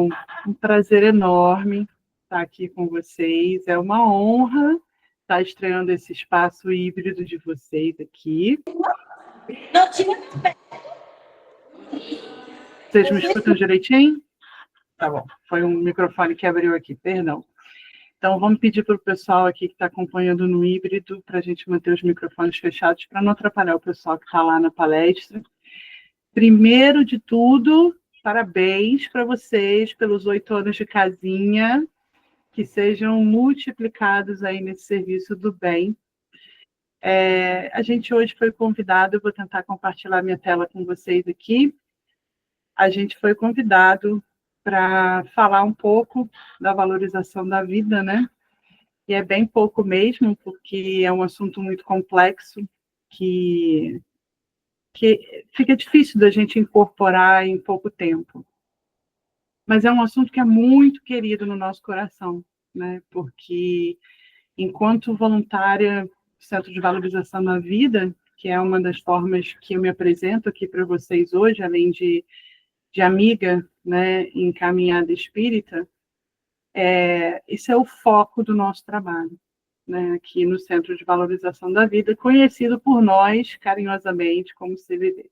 Um prazer enorme estar aqui com vocês. É uma honra estar estreando esse espaço híbrido de vocês aqui. Vocês me escutam direitinho? Tá bom. Foi um microfone que abriu aqui, perdão. Então, vamos pedir para o pessoal aqui que está acompanhando no híbrido para a gente manter os microfones fechados para não atrapalhar o pessoal que está lá na palestra. Primeiro de tudo, parabéns para vocês pelos 8 anos de casinha, que sejam multiplicados aí nesse serviço do bem. A gente hoje foi convidado, eu vou tentar compartilhar minha tela com vocês aqui. A gente foi convidado para falar um pouco da valorização da vida, né? E é bem pouco mesmo, porque é um assunto muito complexo que fica difícil da gente incorporar em pouco tempo. Mas é um assunto que é muito querido no nosso coração, né? Porque, enquanto voluntária do Centro de Valorização da Vida, que é uma das formas que eu me apresento aqui para vocês hoje, além de amiga, né, em caminhada espírita, esse é o foco do nosso trabalho, né, aqui no Centro de Valorização da Vida, conhecido por nós, carinhosamente, como CVV.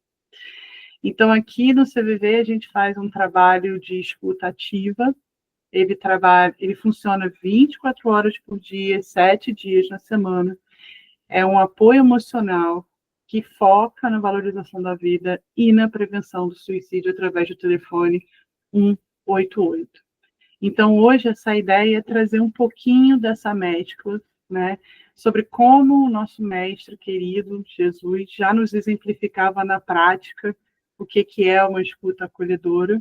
Então, aqui no CVV, a gente faz um trabalho de escuta ativa. Ele funciona 24 horas por dia, 7 dias na semana. É um apoio emocional que foca na valorização da vida e na prevenção do suicídio através do telefone 188. Então, hoje, essa ideia é trazer um pouquinho dessa mescla, né, sobre como o nosso mestre querido, Jesus, já nos exemplificava na prática o que é uma escuta acolhedora,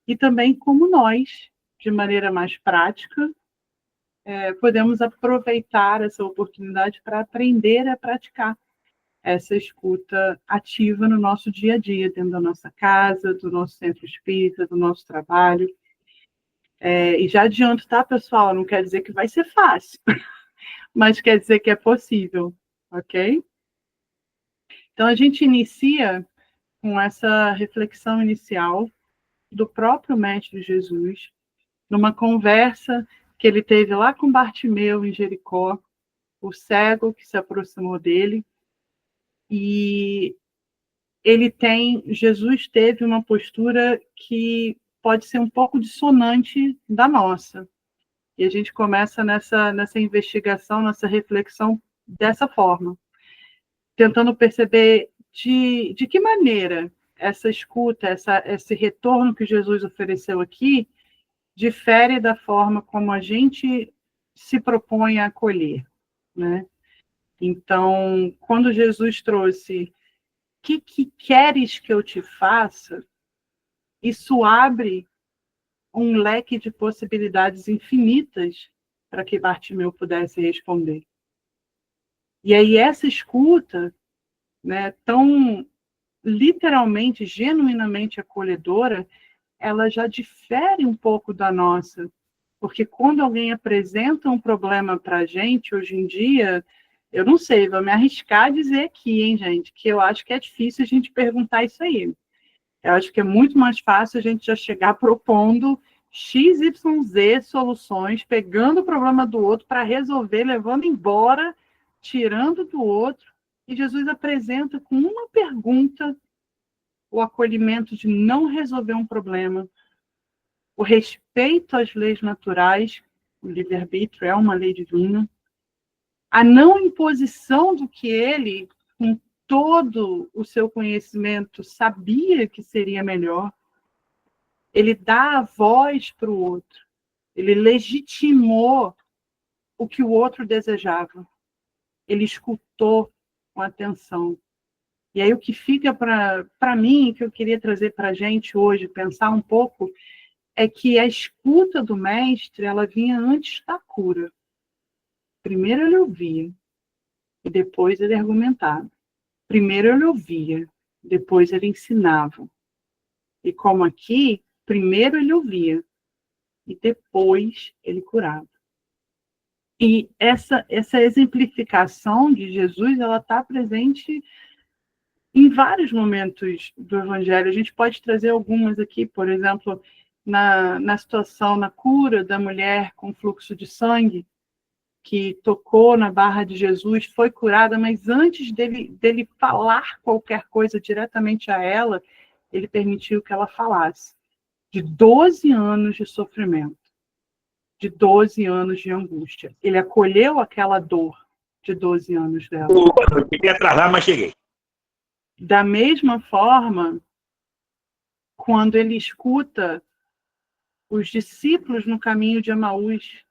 e também como nós, de maneira mais prática, podemos aproveitar essa oportunidade para aprender a praticar essa escuta ativa no nosso dia a dia, dentro da nossa casa, do nosso centro espírita, do nosso trabalho. E já adianto, tá, pessoal? Não quer dizer que vai ser fácil, mas quer dizer que é possível, ok? Então, a gente inicia com essa reflexão inicial do próprio Mestre Jesus, numa conversa que ele teve lá com Bartimeu, em Jericó, o cego que se aproximou dele, e Jesus teve uma postura que pode ser um pouco dissonante da nossa. E a gente começa nessa investigação, nessa reflexão dessa forma, tentando perceber de que maneira essa escuta, esse retorno que Jesus ofereceu aqui, difere da forma como a gente se propõe a acolher, né? Então, quando Jesus trouxe o que queres que eu te faça, isso abre um leque de possibilidades infinitas para que Bartimeu pudesse responder. E aí essa escuta, né, tão literalmente, genuinamente acolhedora, ela já difere um pouco da nossa, porque quando alguém apresenta um problema para a gente, hoje em dia, eu não sei, vou me arriscar a dizer aqui, hein, gente, que eu acho que é difícil a gente perguntar isso aí. Eu acho que é muito mais fácil a gente já chegar propondo XYZ soluções, pegando o problema do outro para resolver, levando embora, tirando do outro. E Jesus apresenta com uma pergunta o acolhimento de não resolver um problema, o respeito às leis naturais, o livre-arbítrio é uma lei divina, a não imposição do que ele, com todo o seu conhecimento, sabia que seria melhor. Ele dá a voz para o outro, ele legitimou o que o outro desejava, ele escutou com atenção. E aí o que fica para mim, que eu queria trazer para a gente hoje, pensar um pouco, é que a escuta do mestre, ela vinha antes da cura. Primeiro ele ouvia, e depois ele argumentava. Primeiro ele ouvia, depois ele ensinava. E como aqui, primeiro ele ouvia, e depois ele curava. E essa exemplificação de Jesus, ela está presente em vários momentos do Evangelho. A gente pode trazer algumas aqui, por exemplo, na situação, na cura da mulher com fluxo de sangue, que tocou na barra de Jesus, foi curada, mas antes dele falar qualquer coisa diretamente a ela, ele permitiu que ela falasse. De 12 anos de sofrimento, de 12 anos de angústia. Ele acolheu aquela dor de 12 anos dela. Eu cheguei atrasado, mas cheguei. Da mesma forma, quando ele escuta os discípulos no caminho de Emaús,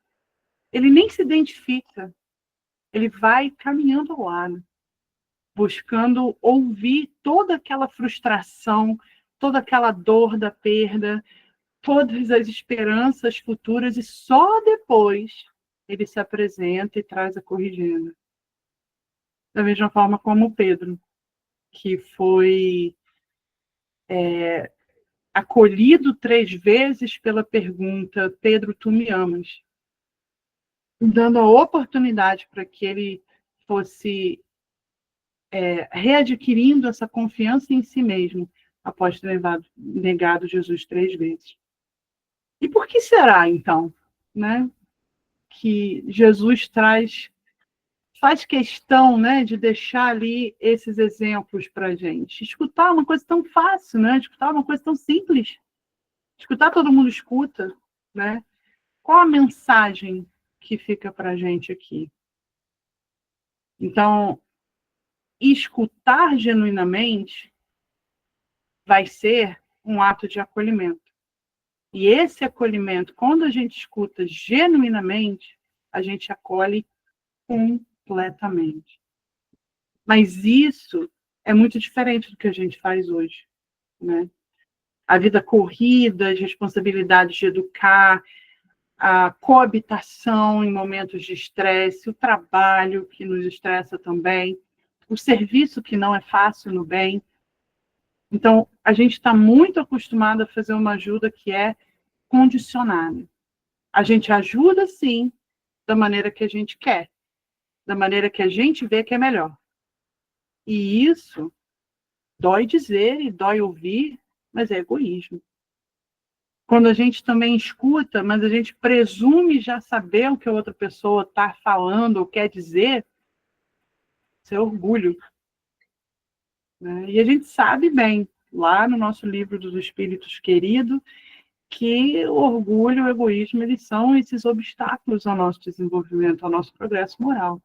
ele nem se identifica, ele vai caminhando ao lado, buscando ouvir toda aquela frustração, toda aquela dor da perda, todas as esperanças futuras, e só depois ele se apresenta e traz a corrigenda. Da mesma forma como Pedro, que foi acolhido 3 vezes pela pergunta: Pedro, tu me amas? Dando a oportunidade para que ele fosse readquirindo essa confiança em si mesmo, após ter negado Jesus 3 vezes. E por que será, então, né, que Jesus faz questão, né, de deixar ali esses exemplos para a gente? Escutar uma coisa tão fácil, né? Escutar uma coisa tão simples. Escutar, todo mundo escuta, né? Qual a mensagem que fica para a gente aqui? Então, escutar genuinamente vai ser um ato de acolhimento. E esse acolhimento, quando a gente escuta genuinamente, a gente acolhe completamente. Mas isso é muito diferente do que a gente faz hoje, né? A vida corrida, as responsabilidades de educar, a coabitação em momentos de estresse, o trabalho que nos estressa também, o serviço que não é fácil no bem. Então, a gente está muito acostumado a fazer uma ajuda que é condicionada. A gente ajuda, sim, da maneira que a gente quer, da maneira que a gente vê que é melhor. E isso dói dizer e dói ouvir, mas é egoísmo. Quando a gente também escuta, mas a gente presume já saber o que a outra pessoa está falando ou quer dizer, isso é orgulho. Né? E a gente sabe bem, lá no nosso livro dos Espíritos Querido, que o orgulho e o egoísmo, eles são esses obstáculos ao nosso desenvolvimento, ao nosso progresso moral.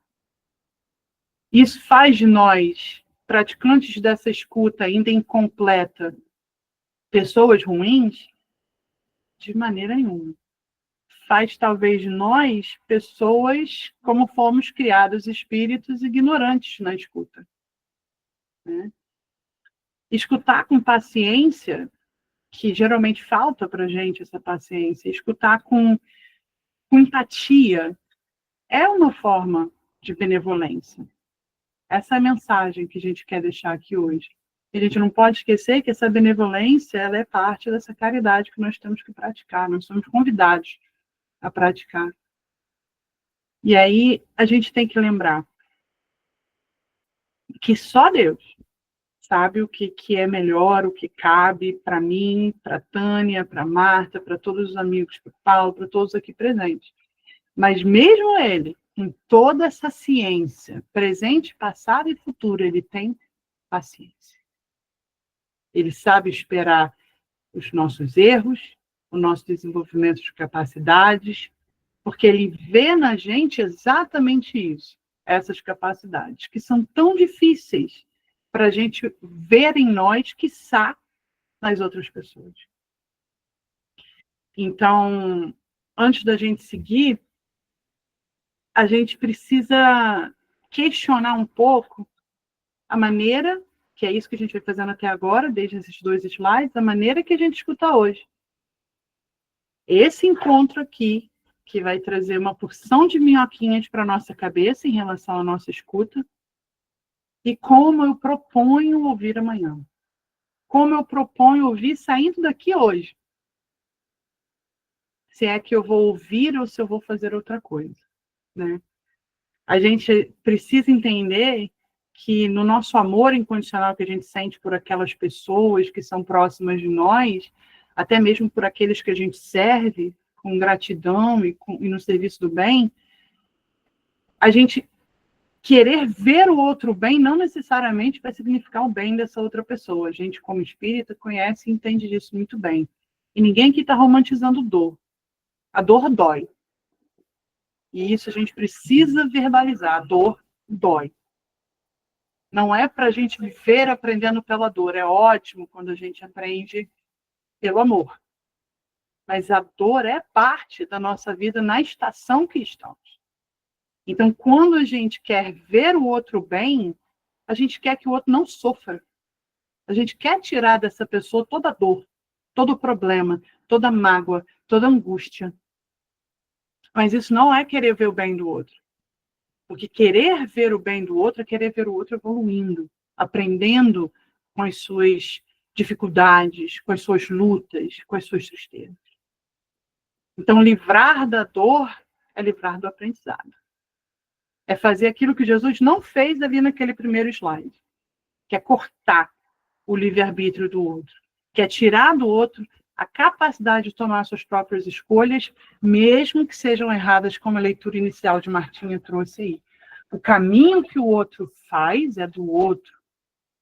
Isso faz de nós, praticantes dessa escuta ainda incompleta, pessoas ruins? De maneira nenhuma. Faz talvez de nós pessoas como fomos criados, espíritos ignorantes na escuta. Né? Escutar com paciência, que geralmente falta para a gente essa paciência, escutar com empatia, é uma forma de benevolência. Essa é a mensagem que a gente quer deixar aqui hoje. A gente não pode esquecer que essa benevolência, ela é parte dessa caridade que nós temos que praticar, nós somos convidados a praticar. E aí a gente tem que lembrar que só Deus sabe o que é melhor, o que cabe para mim, para Tânia, para Marta, para todos os amigos, para Paulo, para todos aqui presentes. Mas mesmo ele, com toda essa ciência, presente, passado e futuro, ele tem paciência. Ele sabe esperar os nossos erros, o nosso desenvolvimento de capacidades, porque ele vê na gente exatamente isso, essas capacidades, que são tão difíceis para a gente ver em nós, quiçá nas outras pessoas. Então, antes da gente seguir, a gente precisa questionar um pouco a maneira, que é isso que a gente vai fazendo até agora, desde esses 2 slides, a maneira que a gente escuta hoje. Esse encontro aqui, que vai trazer uma porção de minhoquinhas para a nossa cabeça em relação à nossa escuta, e como eu proponho ouvir amanhã. Como eu proponho ouvir saindo daqui hoje. Se é que eu vou ouvir ou se eu vou fazer outra coisa. Né? A gente precisa entender que no nosso amor incondicional que a gente sente por aquelas pessoas que são próximas de nós, até mesmo por aqueles que a gente serve, com gratidão e no serviço do bem, a gente querer ver o outro bem não necessariamente vai significar o bem dessa outra pessoa. A gente, como espírita, conhece e entende disso muito bem. E ninguém aqui está romantizando dor. A dor dói. E isso a gente precisa verbalizar. A dor dói. Não é para a gente viver aprendendo pela dor. É ótimo quando a gente aprende pelo amor. Mas a dor é parte da nossa vida na estação que estamos. Então, quando a gente quer ver o outro bem, a gente quer que o outro não sofra. A gente quer tirar dessa pessoa toda a dor, todo o problema, toda a mágoa, toda a angústia. Mas isso não é querer ver o bem do outro. Porque querer ver o bem do outro é querer ver o outro evoluindo, aprendendo com as suas dificuldades, com as suas lutas, com as suas tristezas. Então, livrar da dor é livrar do aprendizado. É fazer aquilo que Jesus não fez ali naquele primeiro slide, que é cortar o livre-arbítrio do outro, que é tirar do outro a capacidade de tomar suas próprias escolhas, mesmo que sejam erradas, como a leitura inicial de Martinha trouxe aí. O caminho que o outro faz é do outro.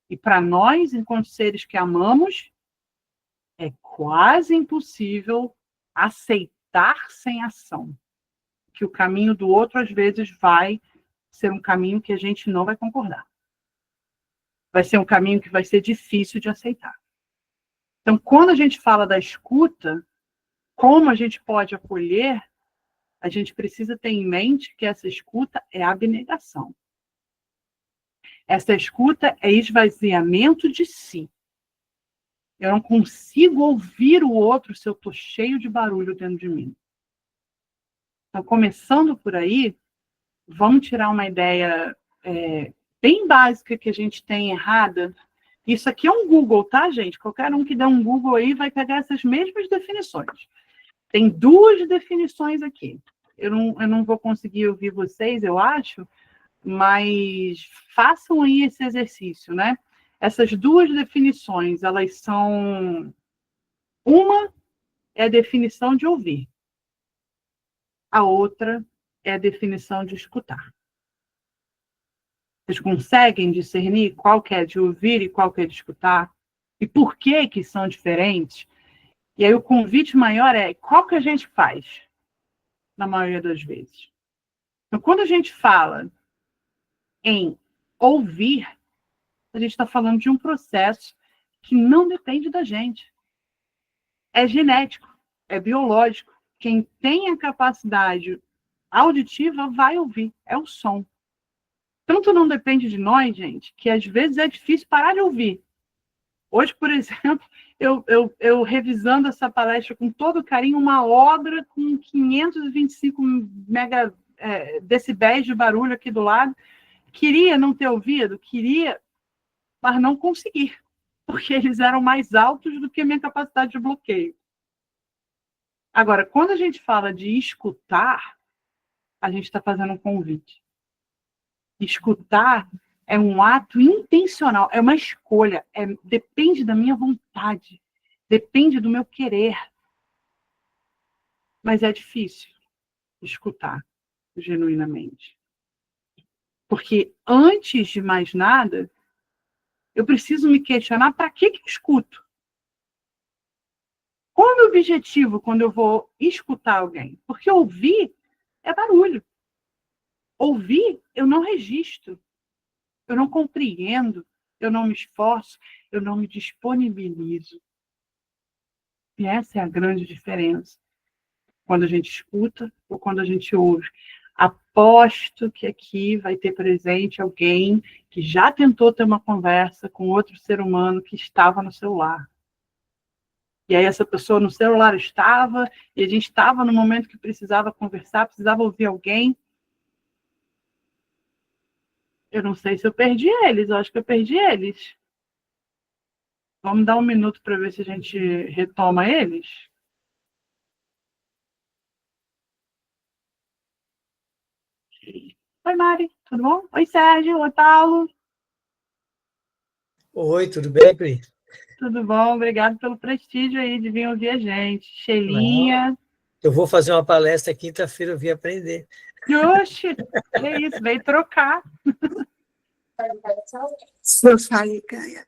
E para nós, enquanto seres que amamos, é quase impossível aceitar sem ação. Que o caminho do outro, às vezes, vai ser um caminho que a gente não vai concordar. Vai ser um caminho que vai ser difícil de aceitar. Então, quando a gente fala da escuta, como a gente pode acolher, a gente precisa ter em mente que essa escuta é abnegação. Essa escuta é esvaziamento de si. Eu não consigo ouvir o outro se eu estou cheio de barulho dentro de mim. Então, começando por aí, vamos tirar uma ideia bem básica que a gente tem errada. Isso aqui é um Google, tá, gente? Qualquer um que der um Google aí vai pegar essas mesmas definições. Tem 2 definições aqui. Eu não vou conseguir ouvir vocês, eu acho, mas façam aí esse exercício, né? Essas 2 definições, elas são... Uma é a definição de ouvir. A outra é a definição de escutar. Vocês conseguem discernir qual que é de ouvir e qual que é de escutar? E por que são diferentes? E aí o convite maior é qual que a gente faz, na maioria das vezes. Então, quando a gente fala em ouvir, a gente está falando de um processo que não depende da gente. É genético, é biológico. Quem tem a capacidade auditiva vai ouvir, é o som. Tanto não depende de nós, gente, que às vezes é difícil parar de ouvir. Hoje, por exemplo, eu revisando essa palestra com todo carinho, uma obra com 525 decibéis de barulho aqui do lado. Queria não ter ouvido, queria, mas não consegui, porque eles eram mais altos do que a minha capacidade de bloqueio. Agora, quando a gente fala de escutar, a gente está fazendo um convite. Escutar é um ato intencional, é uma escolha, depende da minha vontade, depende do meu querer. Mas é difícil escutar genuinamente. Porque antes de mais nada, eu preciso me questionar para que eu escuto. Qual é o meu objetivo quando eu vou escutar alguém? Porque ouvir é barulho. Ouvir, eu não registro. Eu não compreendo, eu não me esforço, eu não me disponibilizo. E essa é a grande diferença. Quando a gente escuta ou quando a gente ouve. Aposto que aqui vai ter presente alguém que já tentou ter uma conversa com outro ser humano que estava no celular. E aí essa pessoa no celular estava, e a gente estava no momento que precisava conversar, precisava ouvir alguém. Eu não sei se eu perdi eles, eu acho que eu perdi eles. Vamos dar um minuto para ver se a gente retoma eles. Oi, Mari, tudo bom? Oi, Sérgio, oi, Paulo. Oi, tudo bem, Pri? Tudo bom? Obrigado pelo prestígio aí de vir ouvir a gente. Sheilinha. Eu vou fazer uma palestra quinta-feira, eu vim aprender. Oxe, que isso, veio trocar. Eu falei, Ganha.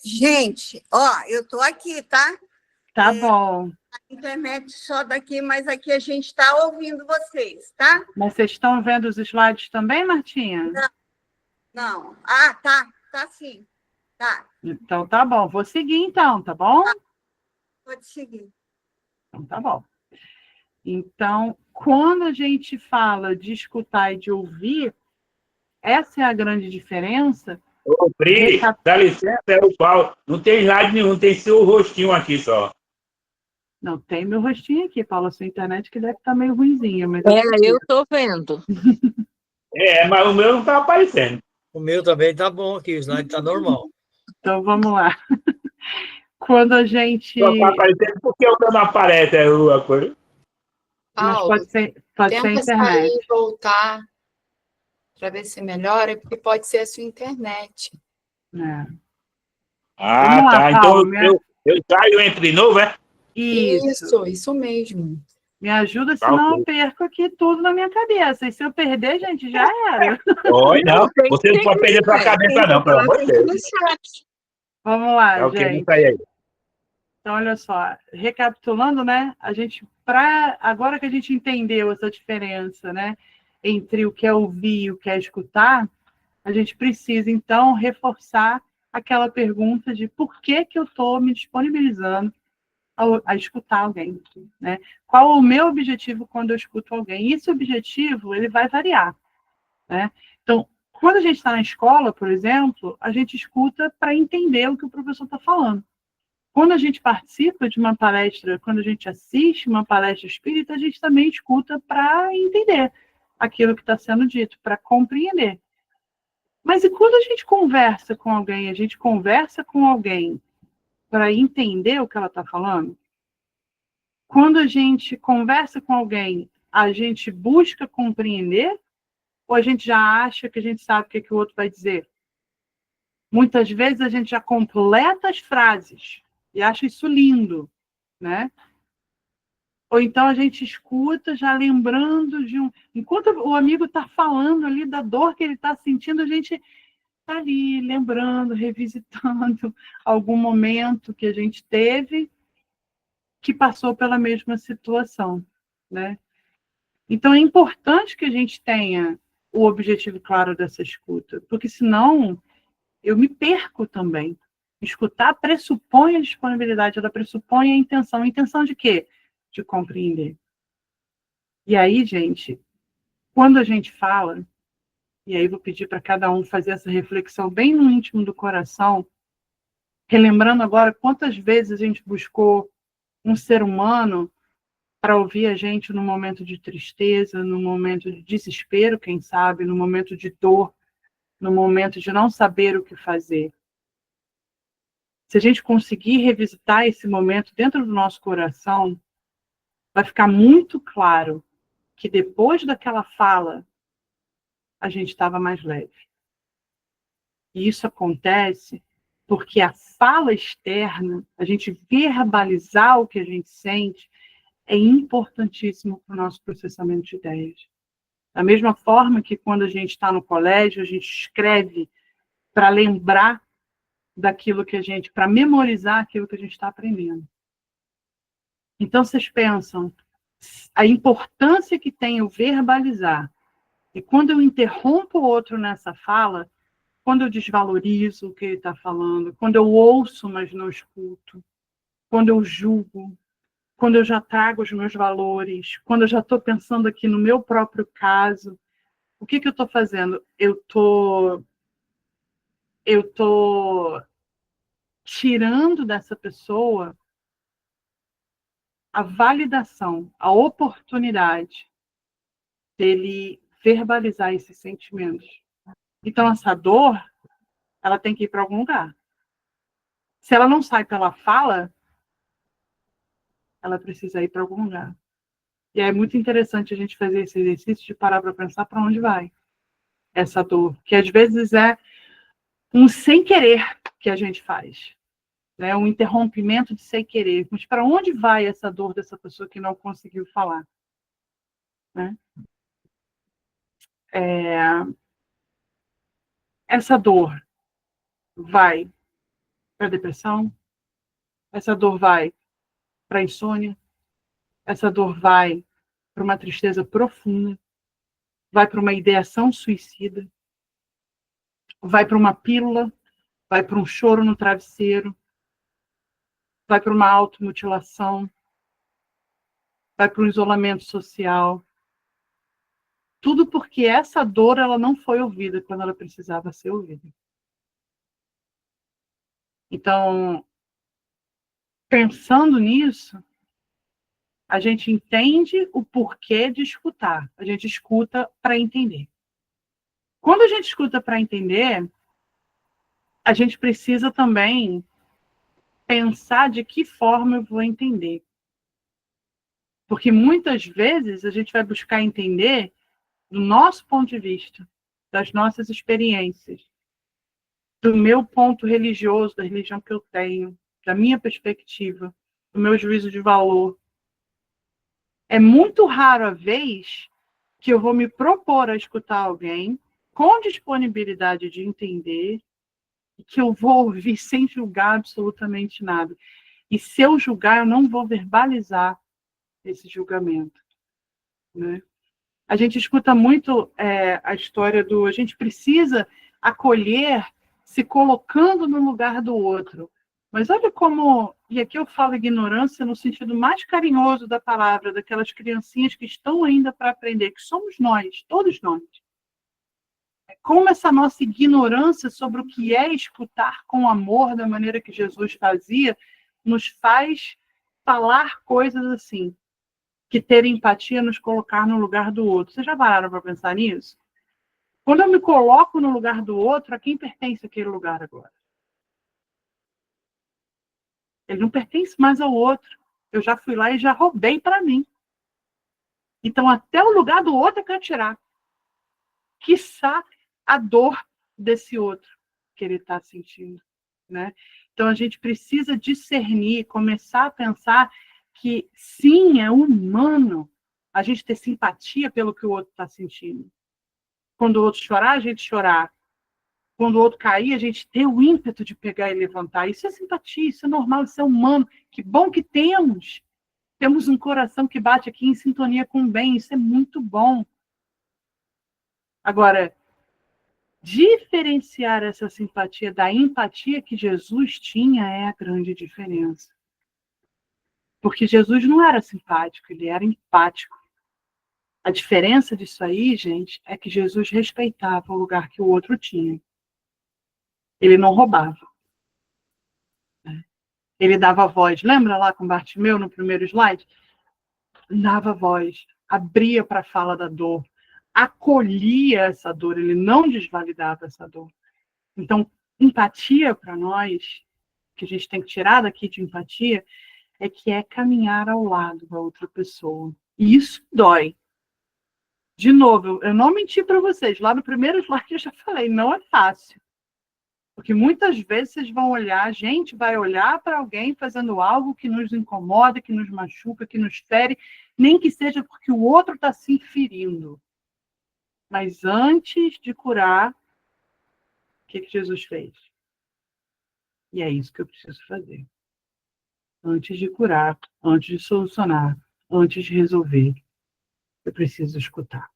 Gente, ó, eu tô aqui, tá? Tá bom. A internet só daqui, mas aqui a gente está ouvindo vocês, tá? Mas vocês estão vendo os slides também, Martinha? Não. Ah, tá sim. Tá, Então tá bom. Vou seguir então, tá bom? pode seguir. Então tá bom. Então, quando a gente fala de escutar e de ouvir, essa é a grande diferença. Ô, Pri, dá licença, é o Paulo. Não tem slide nenhum, tem seu rostinho aqui só. Não, tem meu rostinho aqui, Paulo, a sua internet que deve estar meio ruinzinha. Mas Eu tô vendo. Mas o meu não tá aparecendo. O meu também tá bom aqui, o slide tá normal. Então, vamos lá. Quando a gente... Só tá aparecendo porque o meu não aparece, é a coisa. Mas Paulo, pode ser a tenta internet. sair e voltar para ver se melhora, porque pode ser a sua internet. É. Ah, Vamos lá, tá. Paulo, Então eu saio entre de novo, é? Isso mesmo. Me ajuda, senão eu perco aqui tudo na minha cabeça. E se eu perder, gente, já era. Oi, não. tem Você não pode perder sua cabeça, não, pelo amor de Deus. Vamos lá, É o que não gente. tá aí. Então, olha só. Recapitulando, né? A gente, agora que a gente entendeu essa diferença, né? Entre o que é ouvir e o que é escutar, a gente precisa, então, reforçar aquela pergunta de por que eu estou me disponibilizando a escutar alguém, né? Qual o meu objetivo quando eu escuto alguém? E esse objetivo, ele vai variar, né? Então, quando a gente está na escola, por exemplo, a gente escuta para entender o que o professor está falando. Quando a gente participa de uma palestra, quando a gente assiste uma palestra espírita, a gente também escuta para entender aquilo que está sendo dito, para compreender. Mas e quando a gente conversa com alguém, a gente conversa com alguém para entender o que ela está falando? Quando a gente conversa com alguém, a gente busca compreender ou a gente já acha que a gente sabe o que o outro vai dizer? Muitas vezes a gente já completa as frases e acha isso lindo, né? Ou então a gente escuta já lembrando de um... Enquanto o amigo está falando ali da dor que ele está sentindo, a gente está ali lembrando, revisitando algum momento que a gente teve que passou pela mesma situação, né? Então, é importante que a gente tenha o objetivo claro dessa escuta, porque senão eu me perco também. Escutar pressupõe a disponibilidade, ela pressupõe a intenção. A intenção de quê? De compreender. E aí, gente, quando a gente fala, e aí vou pedir para cada um fazer essa reflexão bem no íntimo do coração, relembrando agora quantas vezes a gente buscou um ser humano para ouvir a gente no momento de tristeza, no momento de desespero, quem sabe, no momento de dor, no momento de não saber o que fazer. Se a gente conseguir revisitar esse momento dentro do nosso coração, vai ficar muito claro que depois daquela fala, a gente estava mais leve. E isso acontece porque a fala externa, a gente verbalizar o que a gente sente, é importantíssimo para o nosso processamento de ideias. Da mesma forma que quando a gente está no colégio, a gente escreve para lembrar daquilo que a gente, para memorizar aquilo que a gente está aprendendo. Então, vocês pensam a importância que tem eu verbalizar. E quando eu interrompo o outro nessa fala, quando eu desvalorizo o que ele está falando, quando eu ouço, mas não escuto, quando eu julgo, quando eu já trago os meus valores, quando eu já estou pensando aqui no meu próprio caso, o que eu estou fazendo? Eu estou tirando dessa pessoa a validação, a oportunidade dele verbalizar esses sentimentos. Então, essa dor, ela tem que ir para algum lugar. Se ela não sai pela fala, ela precisa ir para algum lugar. E é muito interessante a gente fazer esse exercício de parar para pensar para onde vai essa dor, que às vezes é um sem querer que a gente faz. né? Um interrompimento de sem querer. Mas para onde vai essa dor dessa pessoa que não conseguiu falar? Né? Essa dor vai para a depressão? Essa dor vai para a insônia? Essa dor vai para uma tristeza profunda? Vai para uma ideação suicida? Vai para uma pílula? Vai para um choro no travesseiro? Vai para uma automutilação? Vai para um isolamento social? Tudo porque essa dor ela não foi ouvida quando ela precisava ser ouvida. Então, pensando nisso, a gente entende o porquê de escutar. A gente escuta para entender. Quando a gente escuta para entender, a gente precisa também pensar de que forma eu vou entender. Porque muitas vezes a gente vai buscar entender do nosso ponto de vista, das nossas experiências, do meu ponto religioso, da religião que eu tenho, da minha perspectiva, do meu juízo de valor. É muito raro a vez que eu vou me propor a escutar alguém com disponibilidade de entender e que eu vou ouvir sem julgar absolutamente nada. E se eu julgar, eu não vou verbalizar esse julgamento. Né? A gente escuta muito a história do... A gente precisa acolher se colocando no lugar do outro. Mas olha como, e aqui eu falo ignorância no sentido mais carinhoso da palavra, daquelas criancinhas que estão ainda para aprender, que somos nós, todos nós. Como essa nossa ignorância sobre o que é escutar com amor, da maneira que Jesus fazia, nos faz falar coisas assim, que ter empatia nos colocar no lugar do outro. Vocês já pararam para pensar nisso? Quando eu me coloco no lugar do outro, a quem pertence aquele lugar agora? Ele não pertence mais ao outro. Eu já fui lá e já roubei para mim. Então, até o lugar do outro eu quero tirar. Quiçá a dor desse outro que ele está sentindo. Né? Então, a gente precisa discernir, começar a pensar que, sim, é humano a gente ter simpatia pelo que o outro está sentindo. Quando o outro chorar, a gente chorar. Quando o outro cair, a gente ter o ímpeto de pegar e levantar. Isso é simpatia, isso é normal, isso é humano. Que bom que temos. Temos um coração que bate aqui em sintonia com o bem. Isso é muito bom. Agora, diferenciar essa simpatia da empatia que Jesus tinha é a grande diferença. Porque Jesus não era simpático, ele era empático. A diferença disso aí, gente, é que Jesus respeitava o lugar que o outro tinha. Ele não roubava. Ele dava voz. Lembra lá com Bartimeu, no primeiro slide? Dava voz, abria para a fala da dor, acolhia essa dor, ele não desvalidava essa dor. Então, empatia para nós, que a gente tem que tirar daqui de empatia, é que é caminhar ao lado da outra pessoa. E isso dói. De novo, eu não menti para vocês. Lá no primeiro slide eu já falei, não é fácil. Porque muitas vezes vocês vão olhar, a gente vai olhar para alguém fazendo algo que nos incomoda, que nos machuca, que nos fere, nem que seja porque o outro está se ferindo. Mas antes de curar, o que Jesus fez? E é isso que eu preciso fazer. Antes de curar, antes de solucionar, antes de resolver, eu preciso escutar.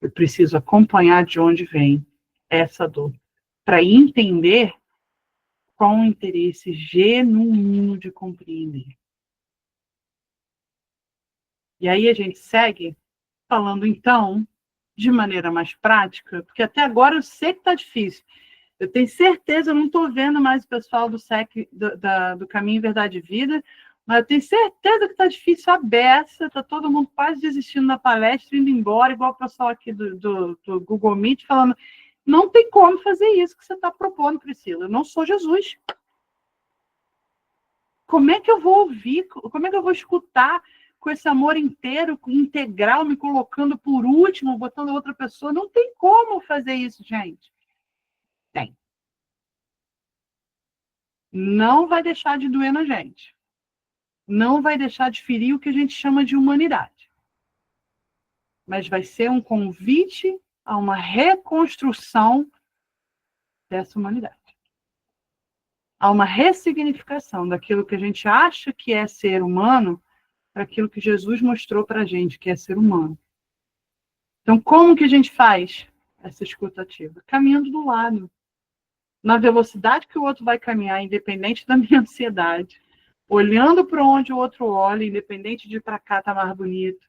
Eu preciso acompanhar de onde vem essa dor, para entender qual o interesse genuíno de compreender. E aí a gente segue falando, então, de maneira mais prática, porque até agora eu sei que está difícil. Eu tenho certeza, eu não estou vendo mais o pessoal do SEC, do Caminho Verdade e Vida, mas eu tenho certeza que está difícil a beça, está todo mundo quase desistindo da palestra, indo embora, igual o pessoal aqui do Google Meet, falando, não tem como fazer isso que você está propondo, Priscila. Eu não sou Jesus. Como é que eu vou ouvir? Como é que eu vou escutar com esse amor inteiro, integral, me colocando por último, botando outra pessoa? Não tem como fazer isso, gente. Tem. não vai deixar de doer na gente. Não vai deixar de ferir o que a gente chama de humanidade. Mas vai ser um convite a uma reconstrução dessa humanidade. A uma ressignificação daquilo que a gente acha que é ser humano para aquilo que Jesus mostrou para a gente que é ser humano. Então, como que a gente faz essa escuta ativa? Caminhando do lado. Na velocidade que o outro vai caminhar, independente da minha ansiedade. Olhando para onde o outro olha, independente de para cá tá mais bonito.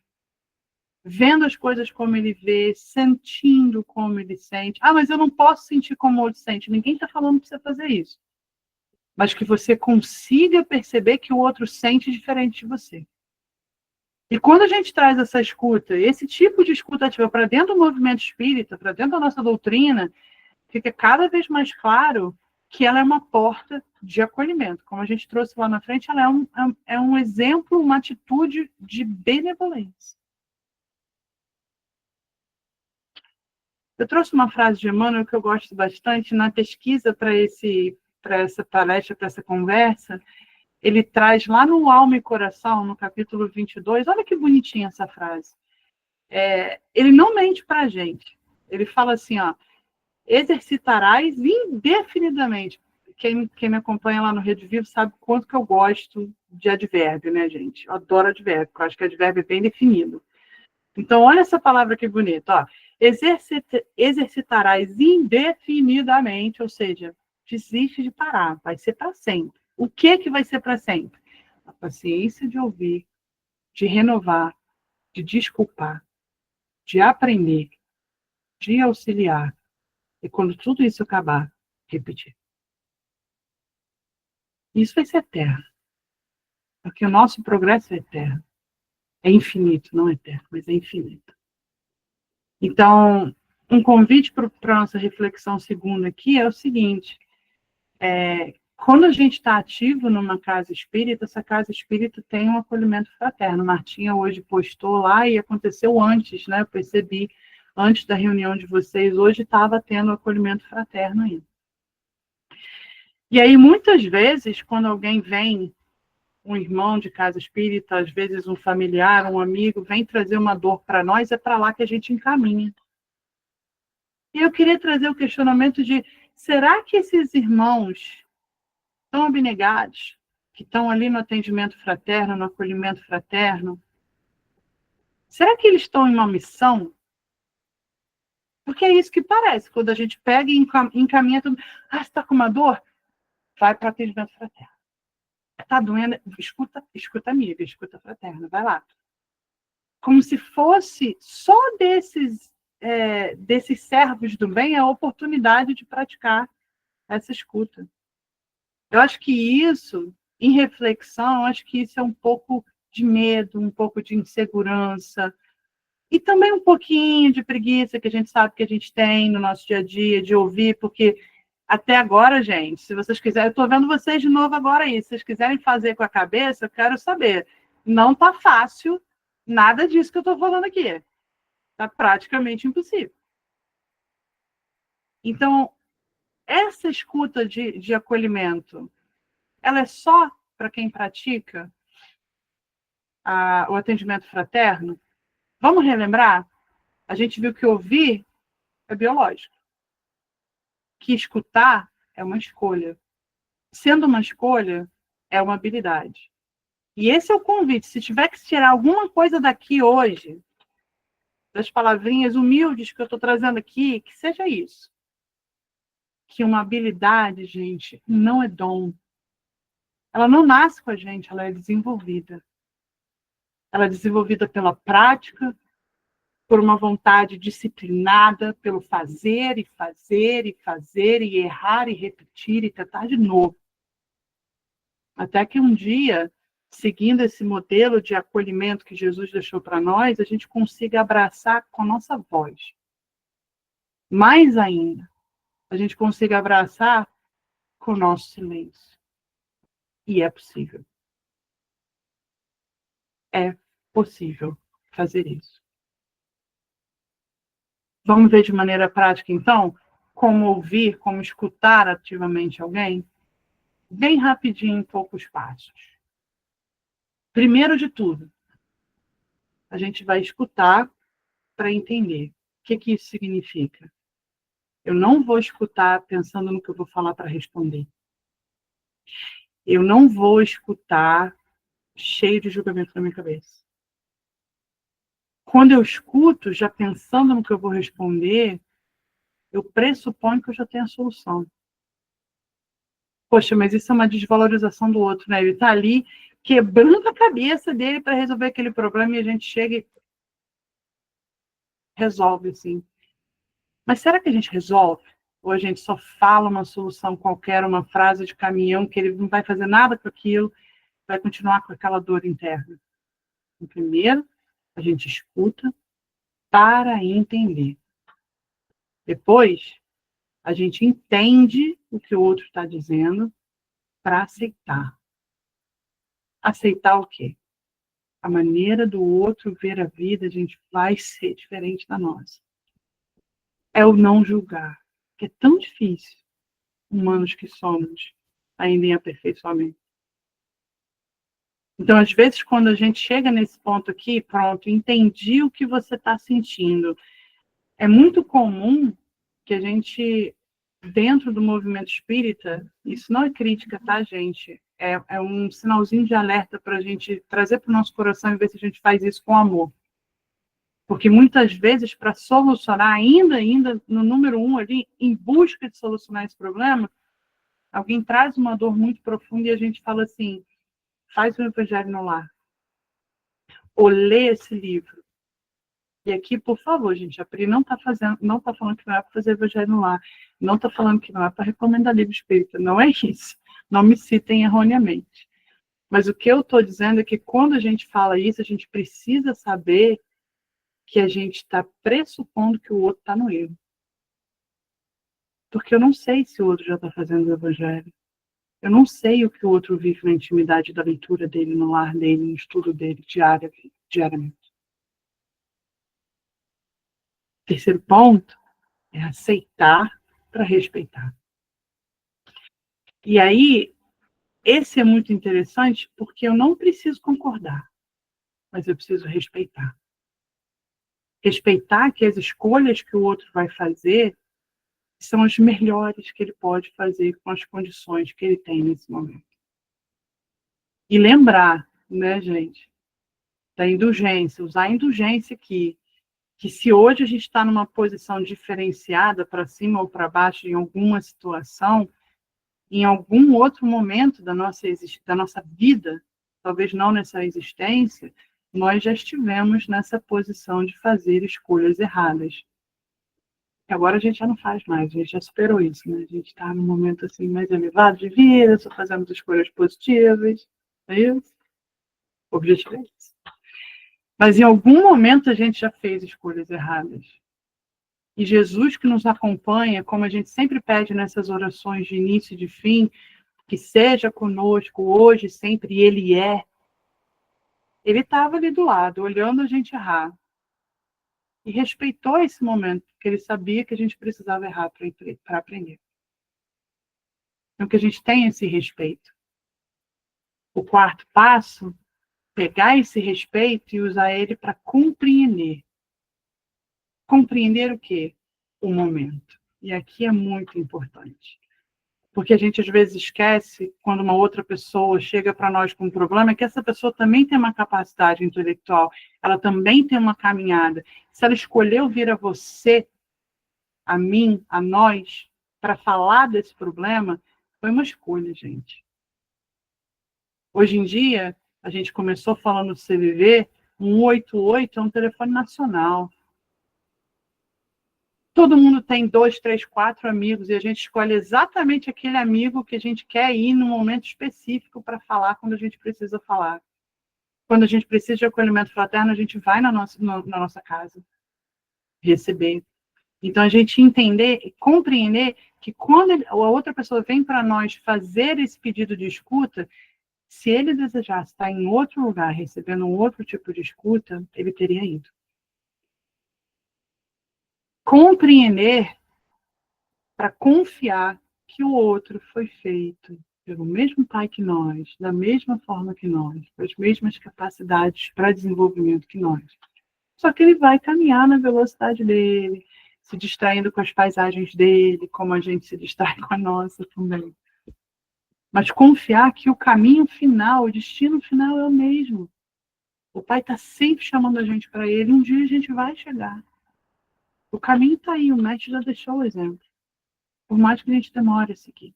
Vendo as coisas como ele vê, sentindo como ele sente. Ah, mas eu não posso sentir como o outro sente. Ninguém está falando para você fazer isso. Mas que você consiga perceber que o outro sente diferente de você. E quando a gente traz essa escuta, esse tipo de escuta ativa para dentro do movimento espírita, para dentro da nossa doutrina, fica cada vez mais claro que ela é uma porta de acolhimento. Como a gente trouxe lá na frente, ela é um exemplo, uma atitude de benevolência. Eu trouxe uma frase de Emmanuel que eu gosto bastante na pesquisa para essa palestra, para essa conversa. Ele traz lá no Alma e Coração, no capítulo 22, olha que bonitinha essa frase. Ele não mente para a gente. Ele fala assim, ó, exercitarás indefinidamente. Quem me acompanha lá no Rede Vivo sabe quanto que eu gosto de advérbio, né, gente? Eu adoro advérbio, porque eu acho que advérbio é bem definido. Então, olha essa palavra que bonita, ó. Exercitarás indefinidamente, ou seja, desiste de parar, vai ser para sempre. O que vai ser para sempre? A paciência de ouvir, de renovar, de desculpar, de aprender, de auxiliar. E quando tudo isso acabar, repetir. Isso vai ser eterno. Porque o nosso progresso é eterno. É infinito, não é eterno, mas é infinito. Então, um convite para a nossa reflexão segunda aqui é o seguinte. Quando a gente está ativo numa casa espírita, essa casa espírita tem um acolhimento fraterno. Martinha hoje postou lá e aconteceu antes, né? Eu percebi, antes da reunião de vocês, hoje estava tendo acolhimento fraterno ainda. E aí, muitas vezes, quando alguém vem, um irmão de casa espírita, às vezes um familiar, um amigo, vem trazer uma dor para nós, é para lá que a gente encaminha. E eu queria trazer o questionamento de, será que esses irmãos tão abnegados, que estão ali no atendimento fraterno, no acolhimento fraterno, será que eles estão em uma missão? Porque é isso que parece, quando a gente pega e encaminha tudo. Ah, você está com uma dor? Vai para o atendimento fraterno. Está doendo? Escuta amiga, escuta fraterna, vai lá. Como se fosse só desses servos do bem a oportunidade de praticar essa escuta. Eu acho que isso, em reflexão, acho que isso é um pouco de medo, um pouco de insegurança, e também um pouquinho de preguiça que a gente sabe que a gente tem no nosso dia a dia, de ouvir, porque até agora, gente, se vocês quiserem, eu estou vendo vocês de novo agora aí, se vocês quiserem fazer com a cabeça, eu quero saber. Não está fácil nada disso que eu estou falando aqui. Está praticamente impossível. Então, essa escuta de acolhimento, ela é só para quem pratica o atendimento fraterno? Vamos relembrar? A gente viu que ouvir é biológico. Que escutar é uma escolha. Sendo uma escolha, é uma habilidade. E esse é o convite. Se tiver que tirar alguma coisa daqui hoje, das palavrinhas humildes que eu estou trazendo aqui, que seja isso. Que uma habilidade, gente, não é dom. Ela não nasce com a gente, ela é desenvolvida. Ela é desenvolvida pela prática, por uma vontade disciplinada, pelo fazer e fazer e fazer, e errar e repetir e tentar de novo. Até que um dia, seguindo esse modelo de acolhimento que Jesus deixou para nós, a gente consiga abraçar com a nossa voz. Mais ainda, a gente consiga abraçar com o nosso silêncio. E é possível. É possível fazer isso. Vamos ver de maneira prática, então, como ouvir, como escutar ativamente alguém? bem rapidinho, em poucos passos. Primeiro de tudo, a gente vai escutar para entender. O que isso significa? Eu não vou escutar pensando no que eu vou falar para responder. Eu não vou escutar cheio de julgamento na minha cabeça. Quando eu escuto, já pensando no que eu vou responder, eu pressuponho que eu já tenho a solução. Poxa, mas isso é uma desvalorização do outro, né? Ele está ali quebrando a cabeça dele para resolver aquele problema e a gente chega e resolve, assim. Mas será que a gente resolve? Ou a gente só fala uma solução qualquer, uma frase de caminhão, que ele não vai fazer nada com aquilo, vai continuar com aquela dor interna? Então, primeiro, a gente escuta para entender. Depois, a gente entende o que o outro está dizendo para aceitar. Aceitar o quê? A maneira do outro ver a vida, a gente vai ser diferente da nossa. É o não julgar, que é tão difícil, humanos que somos, ainda em aperfeiçoamento. Então, às vezes, quando a gente chega nesse ponto aqui, pronto, entendi o que você está sentindo. É muito comum que a gente, dentro do movimento espírita, isso não é crítica, tá, gente? É um sinalzinho de alerta para a gente trazer para o nosso coração e ver se a gente faz isso com amor. Porque muitas vezes, para solucionar, ainda no número 1 ali, em busca de solucionar esse problema, alguém traz uma dor muito profunda e a gente fala assim, faz o Evangelho no Lar. Ou lê esse livro. E aqui, por favor, gente, a Pri não está falando que não é para fazer Evangelho no Lar, não está falando que não é para recomendar livro espírita, não é isso. Não me citem erroneamente. Mas o que eu estou dizendo é que quando a gente fala isso, a gente precisa saber que a gente está pressupondo que o outro está no erro. Porque eu não sei se o outro já está fazendo o Evangelho. Eu não sei o que o outro vive na intimidade da leitura dele, no lar dele, no estudo dele, diariamente. Terceiro ponto é aceitar para respeitar. E aí, esse é muito interessante porque eu não preciso concordar, mas eu preciso respeitar. Respeitar que as escolhas que o outro vai fazer são as melhores que ele pode fazer com as condições que ele tem nesse momento. E lembrar, né, gente, da indulgência, usar a indulgência aqui, que se hoje a gente está numa posição diferenciada para cima ou para baixo em alguma situação, em algum outro momento da nossa vida, talvez não nessa existência, nós já estivemos nessa posição de fazer escolhas erradas. E agora a gente já não faz mais, a gente já superou isso, né? A gente está num momento assim mais elevado de vida, só fazemos escolhas positivas, não é isso? O objetivo é esse. Mas em algum momento a gente já fez escolhas erradas. E Jesus que nos acompanha, como a gente sempre pede nessas orações de início e de fim, que seja conosco hoje, sempre, e Ele é. Ele estava ali do lado, olhando a gente errar. E respeitou esse momento, porque Ele sabia que a gente precisava errar para aprender. Então, que a gente tenha esse respeito. O quarto passo, pegar esse respeito e usar ele para compreender. Compreender o quê? O momento. E aqui é muito importante. Porque a gente, às vezes, esquece, quando uma outra pessoa chega para nós com um problema, que essa pessoa também tem uma capacidade intelectual, ela também tem uma caminhada. Se ela escolheu vir a você, a mim, a nós, para falar desse problema, foi uma escolha, gente. Hoje em dia, a gente começou falando do CVV, 188 é um telefone nacional. Todo mundo tem 2, 3, 4 amigos e a gente escolhe exatamente aquele amigo que a gente quer ir num momento específico para falar quando a gente precisa falar. Quando a gente precisa de acolhimento fraterno, a gente vai na nossa casa receber. Então, a gente entender e compreender que quando a outra pessoa vem para nós fazer esse pedido de escuta, se ele desejasse estar em outro lugar, recebendo um outro tipo de escuta, ele teria ido. Compreender para confiar que o outro foi feito pelo mesmo Pai que nós, da mesma forma que nós, com as mesmas capacidades para desenvolvimento que nós. Só que ele vai caminhar na velocidade dele, se distraindo com as paisagens dele, como a gente se distrai com a nossa também. Mas confiar que o caminho final, o destino final é o mesmo. O Pai está sempre chamando a gente para ele, um dia a gente vai chegar. O caminho está aí, o Mestre já deixou o exemplo. Por mais que a gente demore a seguir.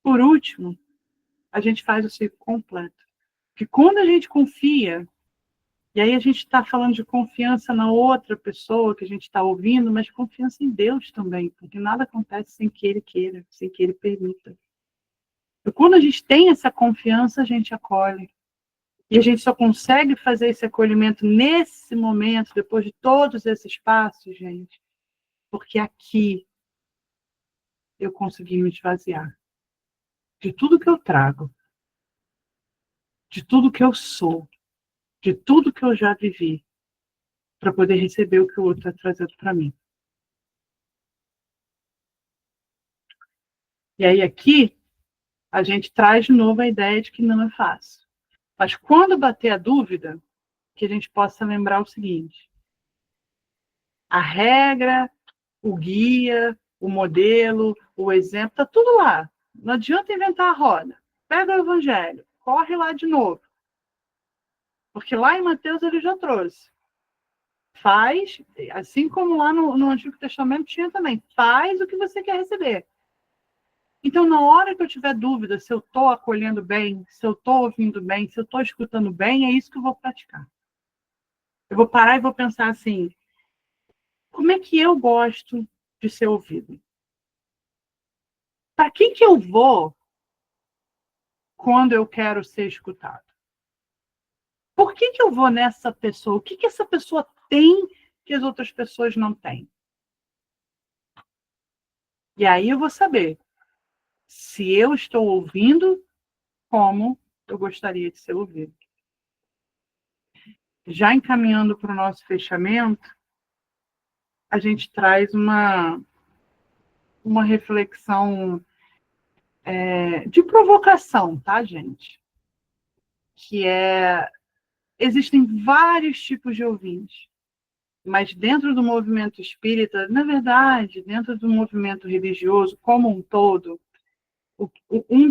Por último, a gente faz o ciclo completo. Porque quando a gente confia, e aí a gente está falando de confiança na outra pessoa que a gente está ouvindo, mas confiança em Deus também, porque nada acontece sem que Ele queira, sem que Ele permita. E quando a gente tem essa confiança, a gente acolhe. E a gente só consegue fazer esse acolhimento nesse momento, depois de todos esses passos, gente, porque aqui eu consegui me esvaziar de tudo que eu trago, de tudo que eu sou, de tudo que eu já vivi, para poder receber o que o outro está trazendo para mim. E aí aqui, a gente traz de novo a ideia de que não é fácil. Mas quando bater a dúvida, que a gente possa lembrar o seguinte: a regra, o guia, o modelo, o exemplo, está tudo lá. Não adianta inventar a roda. Pega o Evangelho, corre lá de novo. Porque lá em Mateus ele já trouxe. Faz, assim como lá no Antigo Testamento tinha também, faz o que você quer receber. Então, na hora que eu tiver dúvida se eu estou acolhendo bem, se eu estou ouvindo bem, se eu estou escutando bem, é isso que eu vou praticar. Eu vou parar e vou pensar assim: como é que eu gosto de ser ouvido? Para quem que eu vou quando eu quero ser escutado? Por que que eu vou nessa pessoa? O que que essa pessoa tem que as outras pessoas não têm? E aí eu vou saber se eu estou ouvindo como eu gostaria de ser ouvido. Já encaminhando para o nosso fechamento, a gente traz uma reflexão de provocação, tá, gente? Que existem vários tipos de ouvintes, mas dentro do movimento espírita, na verdade, dentro do movimento religioso como um todo, um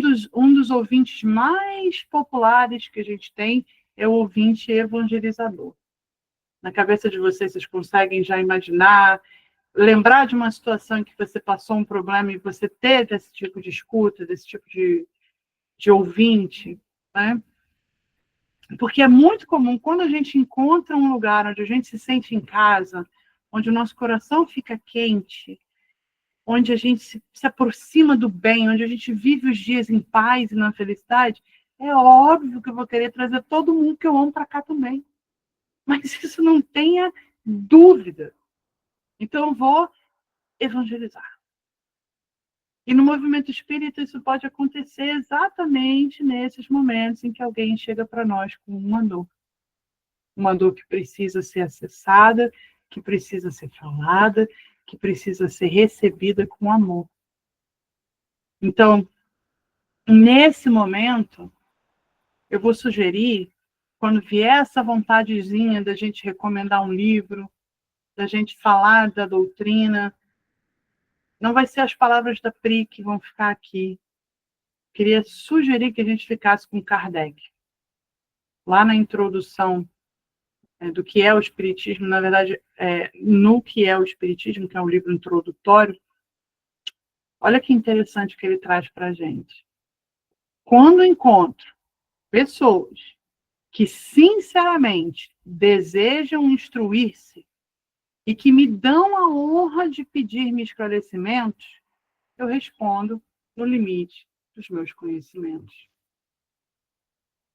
dos ouvintes mais populares que a gente tem é o ouvinte evangelizador. Na cabeça de vocês, vocês conseguem já imaginar, lembrar de uma situação em que você passou um problema e você teve esse tipo de escuta, desse tipo de ouvinte, né? Porque é muito comum, quando a gente encontra um lugar onde a gente se sente em casa, onde o nosso coração fica quente, onde a gente se aproxima do bem, onde a gente vive os dias em paz e na felicidade, é óbvio que eu vou querer trazer todo mundo que eu amo para cá também. Mas isso não tenha dúvida. Então eu vou evangelizar. E no movimento espírita isso pode acontecer exatamente nesses momentos em que alguém chega para nós com uma dor que precisa ser acessada, que precisa ser falada, que precisa ser recebida com amor. Então, nesse momento, eu vou sugerir, quando vier essa vontadezinha da gente recomendar um livro, da gente falar da doutrina, não vai ser as palavras da Pri que vão ficar aqui. Queria sugerir que a gente ficasse com Kardec. Lá na introdução do que é o Espiritismo, na verdade, no que é o Espiritismo, que é um livro introdutório, olha que interessante que ele traz para a gente. Quando eu encontro pessoas que sinceramente desejam instruir-se e que me dão a honra de pedir-me esclarecimentos, eu respondo no limite dos meus conhecimentos.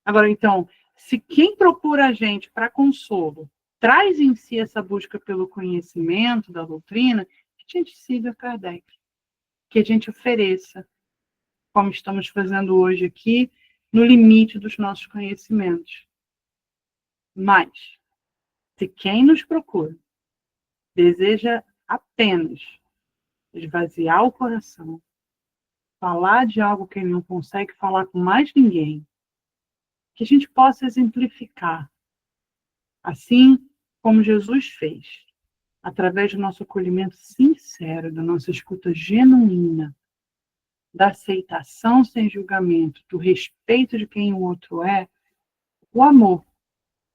Agora, então, se quem procura a gente para consolo traz em si essa busca pelo conhecimento da doutrina, que a gente siga Kardec, que a gente ofereça, como estamos fazendo hoje aqui, no limite dos nossos conhecimentos. Mas, se quem nos procura deseja apenas esvaziar o coração, falar de algo que ele não consegue falar com mais ninguém, que a gente possa exemplificar, assim como Jesus fez, através do nosso acolhimento sincero, da nossa escuta genuína, da aceitação sem julgamento, do respeito de quem o outro é, o amor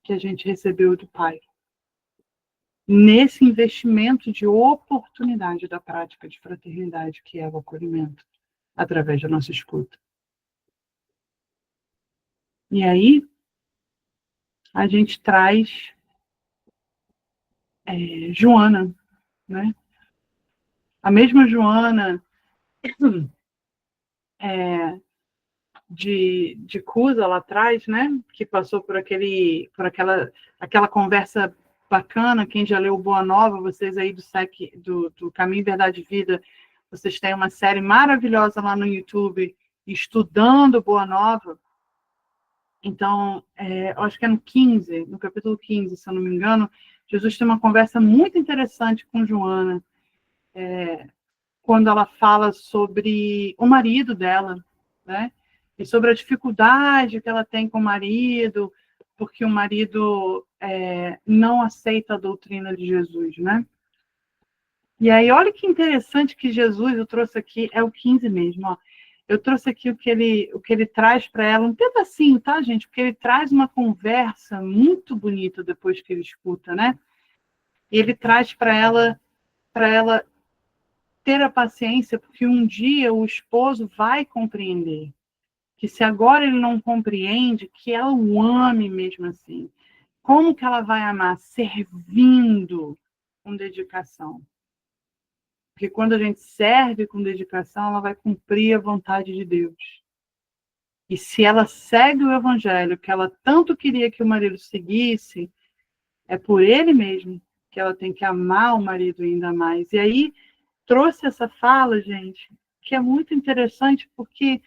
que a gente recebeu do Pai. Nesse investimento de oportunidade da prática de fraternidade, que é o acolhimento, através da nossa escuta. E aí, a gente traz Joana, né? A mesma Joana de Cusa lá atrás, né? Que passou por aquela conversa bacana. Quem já leu Boa Nova, vocês aí do Caminho, Verdade e Vida, vocês têm uma série maravilhosa lá no YouTube, estudando Boa Nova. Então, eu acho que é no capítulo 15, se eu não me engano, Jesus tem uma conversa muito interessante com Joana, quando ela fala sobre o marido dela, né? E sobre a dificuldade que ela tem com o marido, porque o marido não aceita a doutrina de Jesus, né? E aí, olha que interessante que Jesus, eu trouxe aqui, é o 15 mesmo, ó. Eu trouxe aqui o que ele traz para ela, um pedacinho, tá, gente? Porque ele traz uma conversa muito bonita depois que ele escuta, né? E ele traz para ela ter a paciência, porque um dia o esposo vai compreender. Que se agora ele não compreende, que ela o ame mesmo assim. Como que ela vai amar? Servindo com dedicação. Porque quando a gente serve com dedicação, ela vai cumprir a vontade de Deus. E se ela segue o evangelho que ela tanto queria que o marido seguisse, é por ele mesmo que ela tem que amar o marido ainda mais. E aí trouxe essa fala, gente, que é muito interessante, porque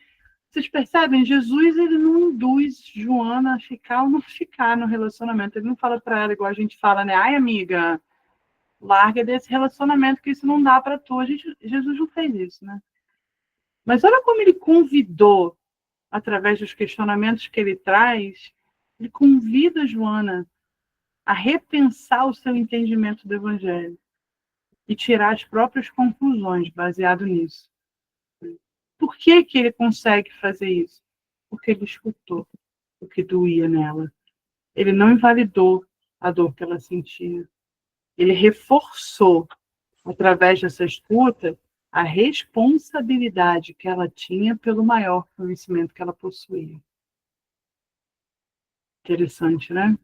vocês percebem, Jesus ele não induz Joana a ficar ou não ficar no relacionamento. Ele não fala para ela igual a gente fala, né? Ai, amiga, larga desse relacionamento que isso não dá para tu. Jesus não fez isso, né? Mas olha como ele convidou, através dos questionamentos que ele traz, ele convida Joana a repensar o seu entendimento do evangelho e tirar as próprias conclusões baseado nisso. Por que que ele consegue fazer isso? Porque ele escutou o que doía nela. Ele não invalidou a dor que ela sentia. Ele reforçou, através dessa escuta, a responsabilidade que ela tinha pelo maior conhecimento que ela possuía. Interessante, né?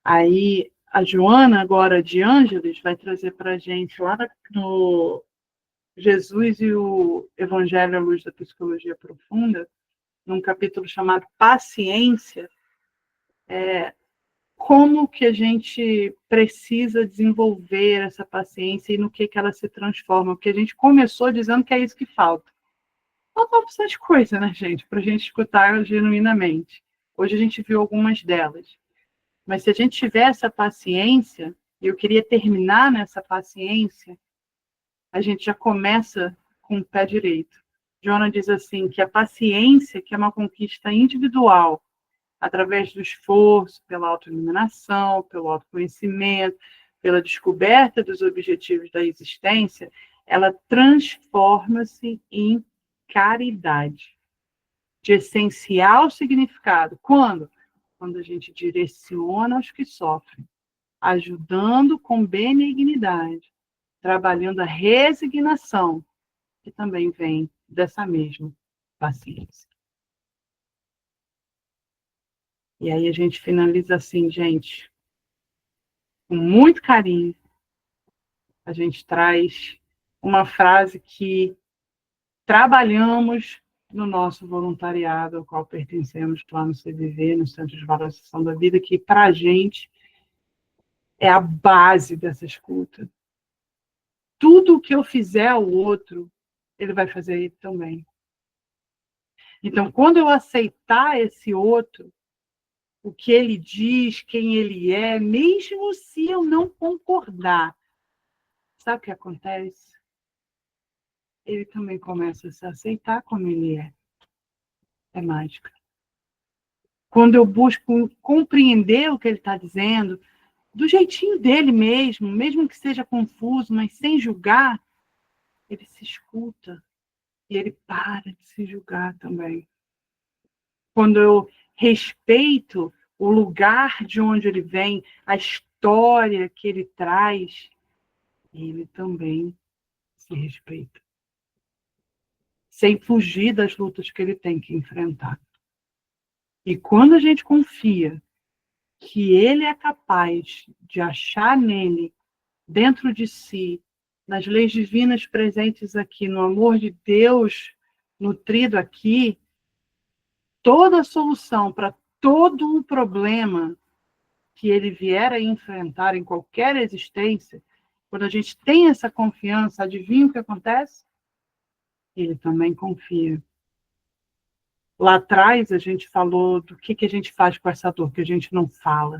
Aí, a Joana, agora de Ângeles, vai trazer para a gente lá no Jesus e o Evangelho à Luz da Psicologia Profunda, num capítulo chamado Paciência, como que a gente precisa desenvolver essa paciência e no que ela se transforma, porque a gente começou dizendo que é isso que falta. Falta bastante coisa, né, gente, para a gente escutar genuinamente. Hoje a gente viu algumas delas. Mas se a gente tiver essa paciência, e eu queria terminar nessa paciência, a gente já começa com o pé direito. Joana diz assim, que a paciência, que é uma conquista individual, através do esforço, pela autoiluminação, pelo autoconhecimento, pela descoberta dos objetivos da existência, ela transforma-se em caridade, de essencial significado. Quando? Quando a gente direciona os que sofrem, ajudando com benignidade, trabalhando a resignação, que também vem dessa mesma paciência. E aí a gente finaliza assim, gente, com muito carinho, a gente traz uma frase que trabalhamos no nosso voluntariado, ao qual pertencemos lá no CVV, no Centro de Valorização da Vida, que para a gente é a base dessa escuta. Tudo o que eu fizer ao outro, ele vai fazer ele também. Então, quando eu aceitar esse outro, o que ele diz, quem ele é, mesmo se eu não concordar, sabe o que acontece? ele também começa a se aceitar como ele é. É mágica. Quando eu busco compreender o que ele está dizendo, do jeitinho dele mesmo, mesmo que seja confuso, mas sem julgar, ele se escuta e ele para de se julgar também. Quando eu respeito o lugar de onde ele vem, a história que ele traz, ele também se respeita. Sem fugir das lutas que ele tem que enfrentar. E quando a gente confia que ele é capaz de achar nele, dentro de si, nas leis divinas presentes aqui, no amor de Deus nutrido aqui, toda a solução para todo o problema que ele vier a enfrentar em qualquer existência, quando a gente tem essa confiança, adivinha o que acontece? Ele também confia. Lá atrás a gente falou do que a gente faz com essa dor, que a gente não fala.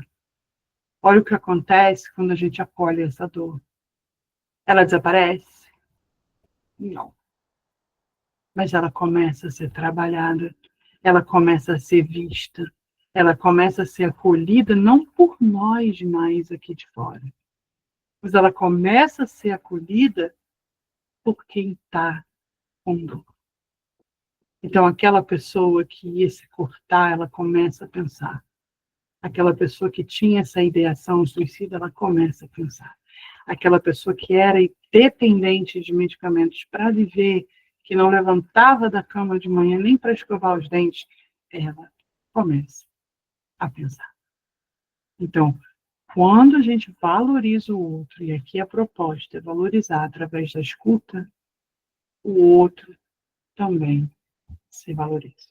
Olha o que acontece quando a gente acolhe essa dor. Ela desaparece? Não. Mas ela começa a ser trabalhada, ela começa a ser vista, ela começa a ser acolhida, não por nós mais aqui de fora, mas ela começa a ser acolhida por quem está com dor. Então, aquela pessoa que ia se cortar, ela começa a pensar. Aquela pessoa que tinha essa ideação suicida, ela começa a pensar. Aquela pessoa que era dependente de medicamentos para viver, que não levantava da cama de manhã nem para escovar os dentes, ela começa a pensar. Então, quando a gente valoriza o outro, e aqui a proposta é valorizar através da escuta, o outro também se valoriza.